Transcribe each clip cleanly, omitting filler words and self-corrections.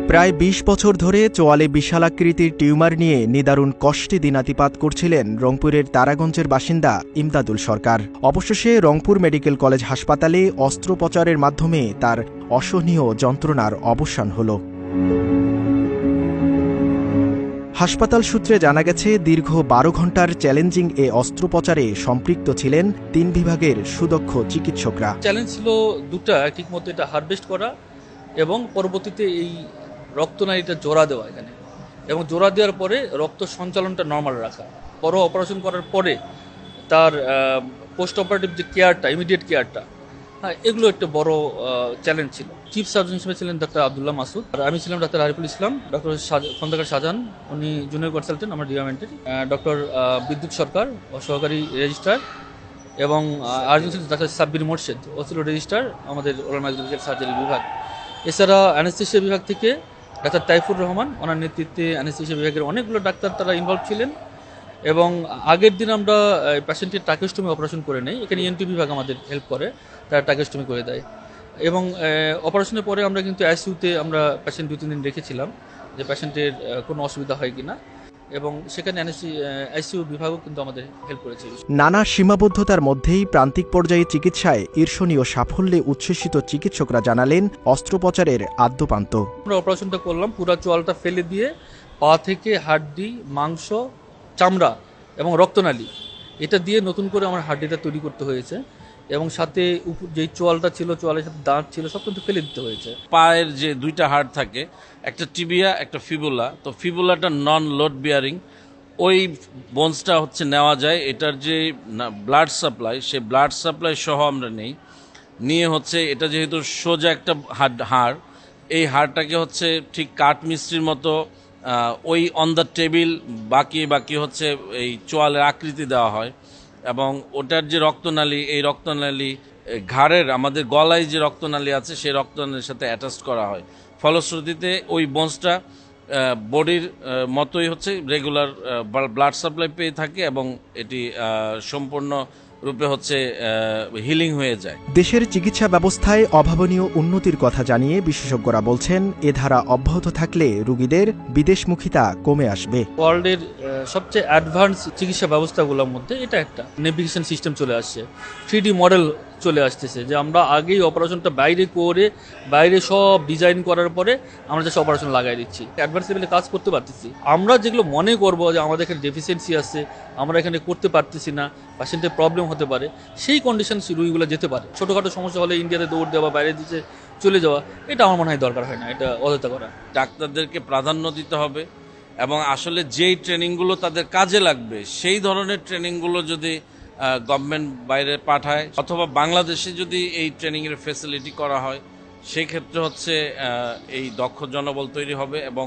প্রায় ২০ বছর ধরে চোয়ালে বিশালাকৃতির টিউমার নিয়ে নিদারুণ কষ্টে দিনাতিপাত করছিলেন রংপুরের তারাগঞ্জের বাসিন্দা ইমদাদুল সরকার। অবশেষে রংপুর মেডিকেল কলেজ হাসপাতালে অস্ত্রোপচারের মাধ্যমে তার অসহনীয় যন্ত্রণার অবসান হল। হাসপাতাল সূত্রে জানা গেছে, দীর্ঘ ১২ ঘণ্টার চ্যালেঞ্জিং এ অস্ত্রোপচারে সম্পৃক্ত ছিলেন ৩ বিভাগের সুদক্ষ চিকিৎসকরা। চ্যালেঞ্জ ছিল দুটা, ঠিকমতো এটা হারভেস্ট করা এবং পরবর্তীতে এই রক্তনালীটা জোড়া দেওয়া এখানে, এবং জোড়া দেওয়ার পরে রক্ত সঞ্চালনটা নর্মাল রাখা। বড় অপারেশন করার পরে তার পোস্ট অপারেটিভ যে কেয়ারটা, ইমিডিয়েট কেয়ারটা, হ্যাঁ, এগুলো একটা বড় চ্যালেঞ্জ ছিল। চিফ সার্জন হিসেবে ছিলেন ডাক্তার আব্দুল্লাহ মাসুদ, আর আমি ছিলাম ডাক্তার আরিফুল ইসলাম, ডক্টর খন্দকার শাহজাহান, উনি জুনিয়র কনসালটেন্ট আমার ডিপার্টমেন্টের, ডক্টর বিদ্যুৎ সরকার ও সহকারী রেজিস্ট্রার, এবং আরেকজন ছিলেন ডাক্তার সাব্বির মোর্শেদ, ও ছিল রেজিস্ট্রার আমাদের ওরাল মেডিকেল সার্জারি বিভাগ। এছাড়া অ্যানেস্থেসিয়া বিভাগ থেকে ডাক্তার তাইফুর রহমান, ওনার নেতৃত্বে অ্যানেস্থেসিয়া বিভাগের অনেকগুলো ডাক্তার তারা ইনভলভ ছিলেন। এবং আগের দিন আমরা পেশেন্টের টাকেস্টমি অপারেশন করে নেই, এখানে ইএনটি বিভাগ আমাদের হেল্প করে, তারা টাকেস্টমি করে দেয়। এবং অপারেশনের পরে আমরা কিন্তু আইসিইউতে আমরা পেশেন্ট 2-3 দিন রেখেছিলাম যে পেশেন্টের কোনো অসুবিধা হয় কিনা, এবং সেখানে আইসিইউ বিভাগও কিন্তু আমাদের হেল্প করেছে। নানা সীমাবদ্ধতার মধ্যেই প্রান্তিক পর্যায়ে চিকিৎসায় ঈর্ষণীয় সাফল্যে উচ্ছ্বসিত চিকিৎসকরা জানালেন অস্ত্রোপচারের আদ্যপান্ত। আমরা অপারেশনটা করলাম, পুরা চোয়ালটা ফেলে দিয়ে পা থেকে হাড্ডি, মাংস, চামড়া এবং রক্তনালী এটা দিয়ে নতুন করে আমার হাড্ডিটা তৈরি করতে হয়েছে, এবং সাথে যেই চোয়ালটা ছিল, চোয়ালের সাথে দাঁত ছিল, সব কিন্তু ফেলে দিতে হয়েছে। পায়ের যে দুইটা হাড় থাকে, একটা টিবিয়া, একটা ফিবুলা, তো ফিবুলাটা নন লোড বিয়ারিং, ওই বোনসটা হচ্ছে নেওয়া যায়। এটার যে ব্লাড সাপ্লাই, সেই ব্লাড সাপ্লাই সহ আমরা নিয়ে হচ্ছে এটা যেহেতু সোজা একটা হাড়, এই হাড়টাকে হচ্ছে ঠিক কাঠ মিস্ত্রির মতো ওই অন দ্য টেবিল বাকি হচ্ছে এই চোয়ালের আকৃতি দেওয়া হয়, এবং ওটার যে রক্তনালী, এই রক্তনালী ঘাড়ের আমাদের গলায় যে রক্তনালী আছে সেই রক্তনালীর সাথে অ্যাটাচ করা হয়। ফলশ্রুতিতে ওই বোনসটা বডির মতোই হচ্ছে রেগুলার ব্লাড সাপ্লাই পেয়ে থাকে, এবং এটি সম্পূর্ণ রূপে হচ্ছে হিলিং হয়ে যায়। দেশের চিকিৎসা ব্যবস্থায় অভাবনীয় উন্নতির কথা জানিয়ে বিশেষজ্ঞরা বলছেন, এ ধারা অব্যাহত থাকলে রোগীদের বিদেশমুখিতা কমে আসবে। ওয়ার্ল্ডের সবচেয়ে অ্যাডভান্স চিকিৎসা ব্যবস্থাগুলোর মধ্যে এটা একটা। নেভিগেশন সিস্টেম চলে আসছে, 3D মডেল চলে আসতেছে, যে আমরা আগেই অপারেশনটা বাইরে সব ডিজাইন করার পরে আমরা জাস্ট অপারেশন লাগাই দিচ্ছি, অ্যাডভান্স লেভেলে কাজ করতে পারতেছি। আমরা যেগুলো মনে করবো যে আমাদের এখানে ডেফিসিয়েন্সি আছে, আমরা এখানে করতে পারতেছি না, পেশেন্টের প্রবলেম হতে পারে, সেই কন্ডিশন রোগীগুলো যেতে পারে। ছোটোখাটো সমস্যা হলে ইন্ডিয়াতে দৌড় দেওয়া, বাইরে দিতে চলে যাওয়া, এটা আমার মনে হয় দরকার হয় না, এটা অযথা করা। ডাক্তারদেরকে প্রাধান্য দিতে হবে, এবং আসলে যেই ট্রেনিংগুলো তাদের কাজে লাগবে সেই ধরনের ট্রেনিংগুলো যদি গভর্নমেন্ট বাইরে পাঠায়, অথবা বাংলাদেশে যদি এই ট্রেনিংয়ের ফেসিলিটি করা হয়, সেই ক্ষেত্রে হচ্ছে এই দক্ষ জনবল তৈরি হবে, এবং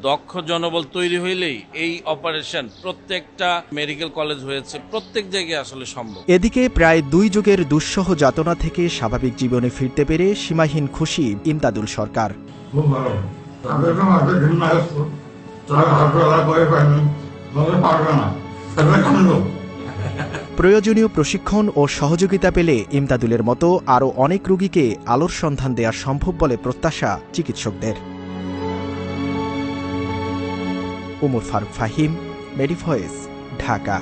দক্ষ জনবল তৈরি হইলেই এই অপারেশন প্রত্যেকটা মেডিকেল কলেজ হয়েছে প্রত্যেক জায়গায় আসলে সম্ভব। এদিকে প্রায় 2 যুগের দুঃসহ যাতনা থেকে স্বাভাবিক জীবনে ফিরতে পেরে সীমাহীন খুশি ইমদাদুল সরকার। প্রয়োজনীয় প্রশিক্ষণ ও সহযোগিতা পেলে ইমদাদুলের মতো আরও অনেক রোগীকে আলোর সন্ধান দেওয়া সম্ভব বলে প্রত্যাশা চিকিৎসকদের। উমর ফারুক ফাহিম, মেডিভয়েস, ঢাকা।